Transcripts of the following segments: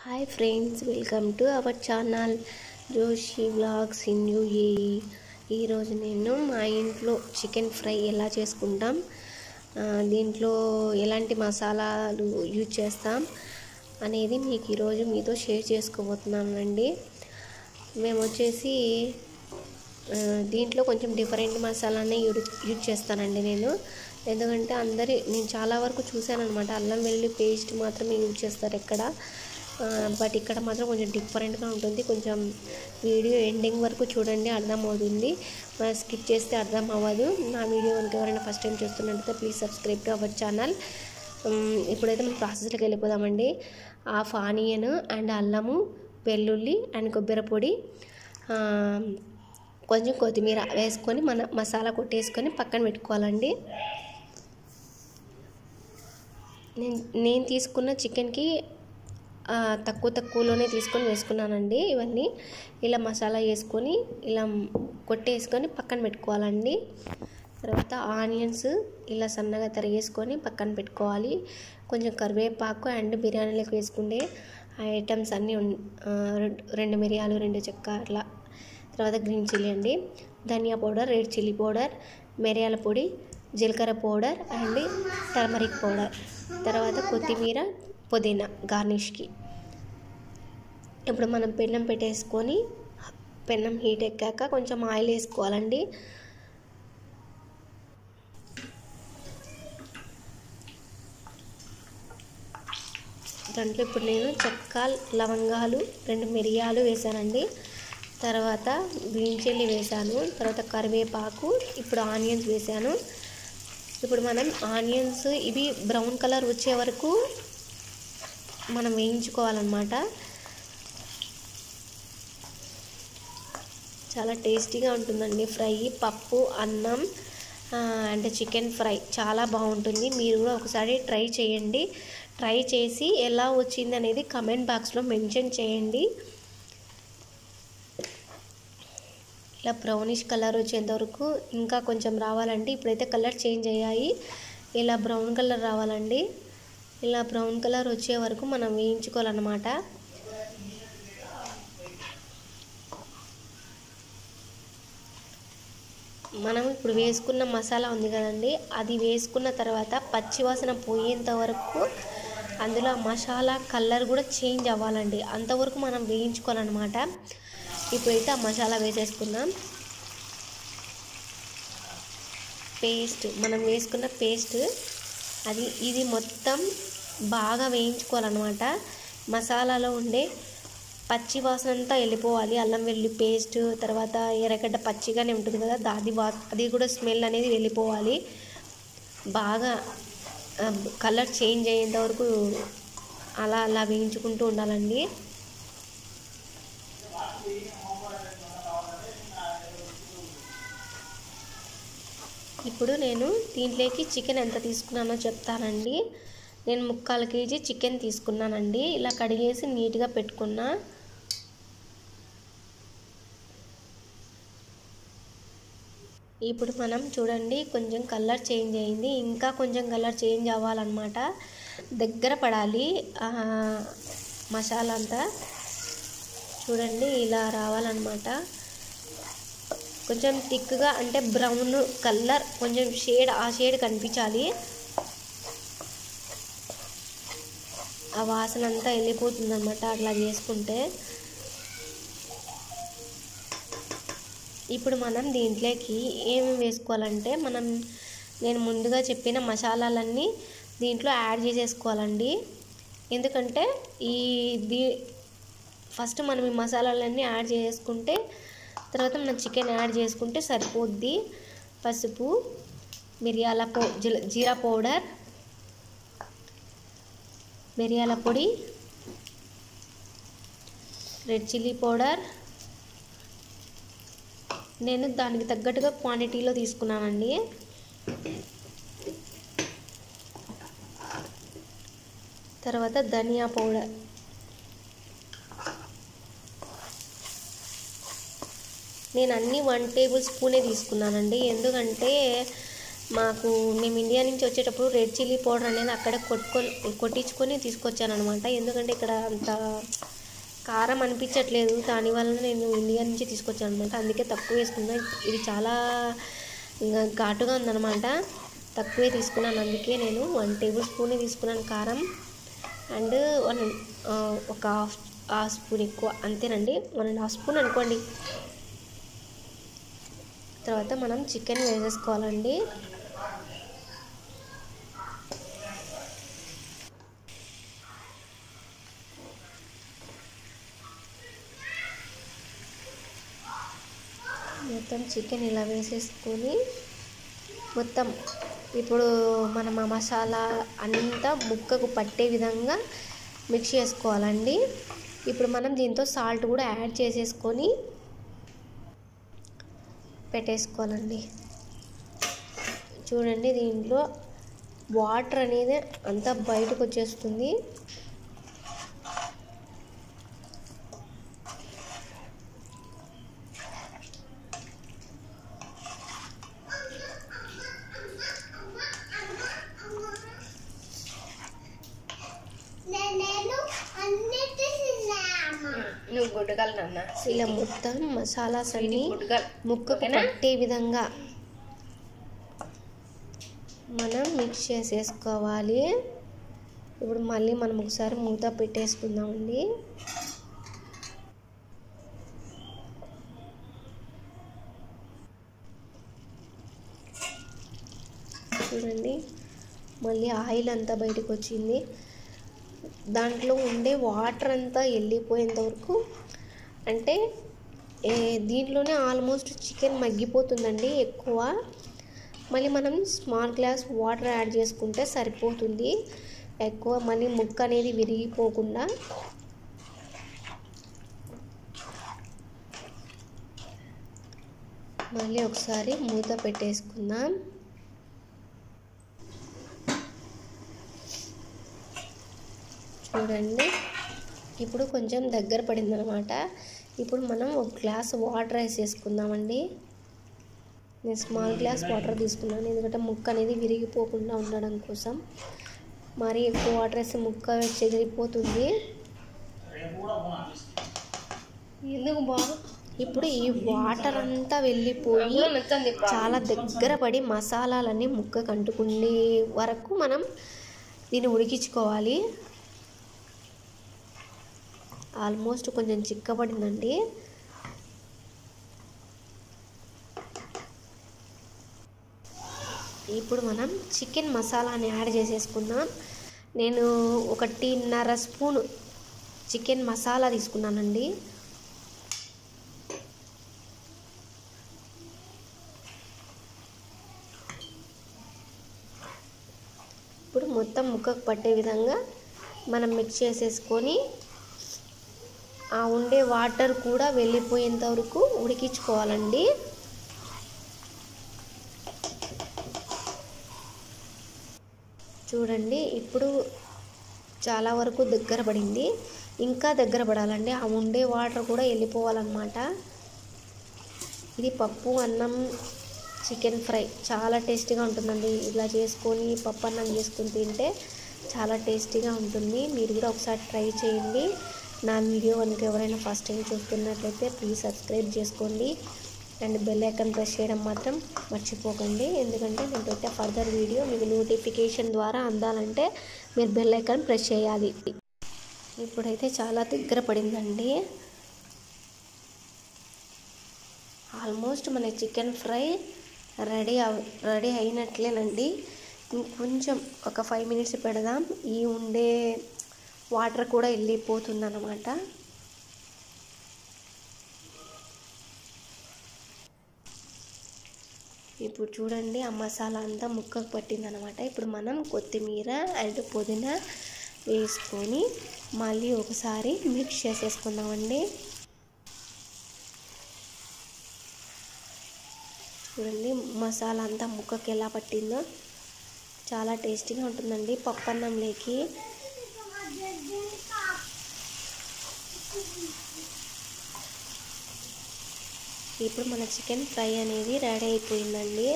Hi friends, welcome to our channel Joshi vlogs in UAE. ఈరోజు నేను మా ఇంట్లో చికెన్ ఫ్రై ఎలా చేసుకుంటాం, దీంట్లో ఎలాంటి మసాలాలు యూజ్ చేస్తాం అనేది మీకు ఈరోజు మీతో షేర్ చేసుకోబోతున్నానండి. మేము వచ్చేసి దీంట్లో కొంచెం డిఫరెంట్ మసాలానే యూజ్ చేస్తానండి నేను. ఎందుకంటే నేను చాలా వరకు చూశాను అనమాట, అల్లం వెల్లుల్లి పేస్ట్ మాత్రమే యూజ్ చేస్తారు ఎక్కడ, బట్ ఇక్కడ మాత్రం కొంచెం డిఫరెంట్గా ఉంటుంది. కొంచెం వీడియో ఎండింగ్ వరకు చూడండి, అర్థమవుతుంది. స్కిప్ చేస్తే అర్థం అవ్వదు. నా వీడియో కనుక ఎవరైనా ఫస్ట్ టైం చూస్తున్నట్లయితే please subscribe to our channel. ఇప్పుడైతే మనం ప్రాసెస్లోకి వెళ్ళిపోదామండి. హాఫ్ ఆనియన్ అండ్ అల్లము, వెల్లుల్లి అండ్ కొబ్బరి పొడి, కొంచెం కొత్తిమీర వేసుకొని మన మసాలా కొట్టేసుకొని పక్కన పెట్టుకోవాలండి. నేను తీసుకున్న చికెన్కి తక్కువలోనే తీసుకొని వేసుకున్నానండి. ఇవన్నీ ఇలా మసాలా వేసుకొని ఇలా కొట్టేసుకొని పక్కన పెట్టుకోవాలండి. తర్వాత ఆనియన్స్ ఇలా సన్నగా తరిగేసుకొని పక్కన పెట్టుకోవాలి. కొంచెం కరివేపాకు అండ్ బిర్యానీలోకి వేసుకుంటే ఐటమ్స్ అన్నీ 2 మిరియాలు, 2 చెక్క అట్లా. తర్వాత గ్రీన్ చిల్లీ అండి, ధనియా పౌడర్, రెడ్ చిల్లీ పౌడర్, మిరియాల పొడి, జీలకర్ర పౌడర్ అండ్ టర్మరిక్ పౌడర్. తర్వాత కొత్తిమీర, పుదీనా గార్నిష్కి. ఇప్పుడు మనం పెన్నం పెట్టేసుకొని పెన్నం హీట్ ఎక్కాక కొంచెం ఆయిల్ వేసుకోవాలండి. దాంట్లో ఇప్పుడు నేను చెక్క, లవంగాలు, 2 మిరియాలు వేసానండి. తర్వాత గ్రీన్ చిల్లీ వేసాను. తర్వాత కరివేపాకు, ఇప్పుడు ఆనియన్స్ వేసాను. ఇప్పుడు మనం ఆనియన్స్ ఇవి బ్రౌన్ కలర్ వచ్చే వరకు మనం వేయించుకోవాలన్నమాట. చాలా టేస్టీగా ఉంటుందండి ఫ్రై. పప్పు, అన్నం అండ్ చికెన్ ఫ్రై చాలా బాగుంటుంది. మీరు కూడా ఒకసారి ట్రై చేయండి. ట్రై చేసి ఎలా వచ్చింది అనేది కమెంట్ బాక్స్లో మెన్షన్ చేయండి. ఇలా బ్రౌనిష్ కలర్ వచ్చేంత వరకు ఇంకా కొంచెం రావాలండి. ఇప్పుడైతే కలర్ చేంజ్ అయ్యాయి, ఇలా బ్రౌన్ కలర్ రావాలండి. ఇలా బ్రౌన్ కలర్ వచ్చే వరకు మనం వేయించుకోవాలన్నమాట. మనం ఇప్పుడు వేసుకున్న మసాలా ఉంది కదండి, అది వేసుకున్న తర్వాత పచ్చివాసన పోయేంత వరకు అందులో మసాలా కలర్ కూడా చేంజ్ అవ్వాలండి. అంతవరకు మనం వేయించుకోవాలన్నమాట. ఇప్పుడైతే ఆ మసాలా వేసేసుకుందాం. పేస్ట్, మనం వేసుకున్న పేస్ట్ ఇది మొత్తం బాగా వేయించుకోవాలన్నమాట. మసాలాలో ఉండే పచ్చి వాసన అంతా వెళ్ళిపోవాలి. అల్లం వెల్లుల్లి పేస్ట్, తర్వాత ఎర్రగడ్డ పచ్చిగానే ఉంటుంది కదా, అది కూడా స్మెల్ అనేది వెళ్ళిపోవాలి. బాగా కలర్ చేంజ్ అయ్యేంత వరకు అలా వేయించుకుంటూ ఉండాలండి. ఇప్పుడు నేను దీంట్లోకి చికెన్ ఎంత తీసుకున్నానో చెప్తానండి. నేను 3/4 kg చికెన్ తీసుకున్నానండి. ఇలా కడిగేసి నీట్గా పెట్టుకున్నా. ఇప్పుడు మనం చూడండి, కొంచెం కలర్ చేంజ్ అయింది. ఇంకా కొంచెం కలర్ చేంజ్ అవ్వాలన్నమాట. దగ్గర పడాలి మసాలా అంతా. చూడండి, ఇలా రావాలన్నమాట. కొంచెం థిక్గా, అంటే బ్రౌన్ కలర్ కొంచెం ఆ షేడ్ కనిపించాలి. ఆ వాసన అంతా వెళ్ళిపోతుంది అన్నమాట అట్లా చేసుకుంటే. ఇప్పుడు మనం దీంట్లోకి ఏమేమి వేసుకోవాలంటే, నేను ముందుగా చెప్పిన మసాలాలన్నీ దీంట్లో యాడ్ చేసేసుకోవాలండి. ఎందుకంటే ఫస్ట్ మనం ఈ మసాలాలన్నీ యాడ్ చేసుకుంటే తర్వాత మనం చికెన్ యాడ్ చేసుకుంటే సరిపోద్ది. పసుపు, జీరా పౌడర్, మిరియాల పొడి, రెడ్ చిల్లీ పౌడర్. నేను దానికి తగ్గట్టుగా క్వాంటిటీలో తీసుకున్నానండి. తర్వాత ధనియా పౌడర్. నేను అన్నీ 1 టేబుల్ స్పూనే తీసుకున్నానండి. ఎందుకంటే మేము ఇండియా నుంచి వచ్చేటప్పుడు రెడ్ చిల్లీ పౌడర్ అనేది అక్కడ కొట్టించుకొని తీసుకొచ్చాను అనమాట. ఎందుకంటే ఇక్కడ అంత కారం అనిపించట్లేదు, దానివల్ల నేను ఇండియా నుంచి తీసుకొచ్చాను అనమాట. అందుకే తక్కువ వేసుకున్నాను. ఇది చాలా ఘాటుగా ఉందన్నమాట, తక్కువే తీసుకున్నాను. అందుకే నేను 1 టేబుల్ స్పూన్ తీసుకున్నాను కారం, అండ్ ఒక హాఫ్ స్పూన్ ఎక్కువ, అంతేనండి, 1.5 స్పూన్ అనుకోండి. తర్వాత మనం చికెన్ వేసేసుకోవాలండి. మొత్తం చికెన్ ఇలా వేసేసుకొని మొత్తం ఇప్పుడు మనం ఆ మసాలా అంతా ముక్కకు పట్టే విధంగా మిక్స్ చేసుకోవాలండి. ఇప్పుడు మనం దీంతో సాల్ట్ కూడా యాడ్ చేసేసుకొని పెట్టేసుకోవాలండి. చూడండి, దీంట్లో వాటర్ అనేది అంతా బయటకు వచ్చేస్తుంది. ఇలా మొత్తం మసాలాస్ అన్ని ముక్కకు పట్టే విధంగా మనం మిక్స్ చేసేసుకోవాలి. ఇప్పుడు మళ్ళీ మనం ఒకసారి మూత పెట్టేసుకుందామండి. చూడండి, మళ్ళీ ఆయిల్ అంతా బయటకు వచ్చింది. దాంట్లో ఉండే వాటర్ అంతా వెళ్ళిపోయేంత వరకు, అంటే దీంట్లోనే ఆల్మోస్ట్ చికెన్ మగ్గిపోతుందండి ఎక్కువ. మళ్ళీ మనం స్మాల్ గ్లాస్ వాటర్ యాడ్ చేసుకుంటే సరిపోతుంది ఎక్కువ, మళ్ళీ ముక్క అనేది విరిగిపోకుండా. మళ్ళీ ఒకసారి మూత పెట్టేసుకుందాం. చూడండి, ఇప్పుడు కొంచెం దగ్గర పడింది అనమాట. ఇప్పుడు మనం ఒక గ్లాస్ వాటర్ వేసేసుకుందామండి. నేను స్మాల్ గ్లాస్ వాటర్ తీసుకున్నాను, ఎందుకంటే ముక్క అనేది విరిగిపోకుండా ఉండడం కోసం. మరి ఎక్కువ వాటర్ వేస్తే ముక్క చెదిరిపోతుంది. ఎందుకు బాగా ఇప్పుడు ఈ వాటర్ అంతా వెళ్ళిపోయి చాలా దగ్గర పడి మసాలాలన్నీ ముక్కకు అంటుకునే వరకు మనం దీన్ని ఉడికించుకోవాలి. ఆల్మోస్ట్ కొంచెం చిక్కబడిందండి. ఇప్పుడు మనం చికెన్ మసాలాని యాడ్ చేసేసుకుందాం. నేను 1.5 స్పూన్ చికెన్ మసాలా తీసుకున్నానండి. ఇప్పుడు మొత్తం ముక్కకు పట్టే విధంగా మనం మిక్స్ చేసేసుకొని ఆ ఉండే వాటర్ కూడా వెళ్ళిపోయేంత వరకు ఉడికించుకోవాలండి. చూడండి, ఇప్పుడు చాలా వరకు దగ్గర పడింది. ఇంకా దగ్గర పడాలండి, ఆ ఉండే వాటర్ కూడా వెళ్ళిపోవాలన్నమాట. ఇది పప్పు అన్నం చికెన్ ఫ్రై చాలా టేస్టీగా ఉంటుందండి. ఇలా చేసుకొని పప్పు అన్నం చేసుకొని తింటే చాలా టేస్టీగా ఉంటుంది. మీరు కూడా ఒకసారి ట్రై చేయండి. నా వీడియో కనుక ఎవరైనా ఫస్ట్ టైం చూస్తున్నట్లయితే ప్లీజ్ సబ్స్క్రైబ్ చేసుకోండి అండ్ బెల్ ఐకాన్ ప్రెస్ చేయడం మాత్రం మర్చిపోకండి. ఎందుకంటే నేను పెట్టే ఫర్దర్ వీడియో మీకు నోటిఫికేషన్ ద్వారా అందాలంటే మీరు బెల్ ఐకాన్ ప్రెస్ చేయాలి. ఇప్పుడైతే చాలా దగ్గర పడిందండి. ఆల్మోస్ట్ మన చికెన్ ఫ్రై రెడీ అయినట్లేనండి. ఇంకొంచెం ఒక 5 మినిట్స్ పెడదాం. ఈ ఉండే వాటర్ కూడా వెళ్ళిపోతుంది అన్నమాట. ఇప్పుడు చూడండి, ఆ మసాలా అంతా ముక్కకు పట్టిందనమాట. ఇప్పుడు మనం కొత్తిమీర అండ్ పుదీనా వేసుకొని మళ్ళీ ఒకసారి మిక్స్ చేసేసుకుందామండి. చూడండి, మసాలా అంతా ముక్కకి ఎలా పట్టిందో చాలా టేస్టీగా ఉంటుందండి పప్పన్నంలోకి. ఇప్పుడు మన చికెన్ ఫ్రై అనేది రెడీ అయిపోయిందండి.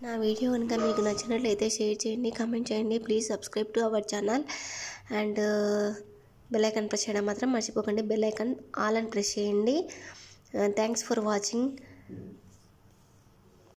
నా వీడియో కనుక మీకు నచ్చినట్లయితే షేర్ చేయండి, కామెంట్ చేయండి. Please subscribe to our channel and bell icon press చేయడం మాత్రం మర్చిపోకండి. బెల్ ఐకాన్ ఆల్ అని ప్రెస్ చేయండి. Thanks for watching.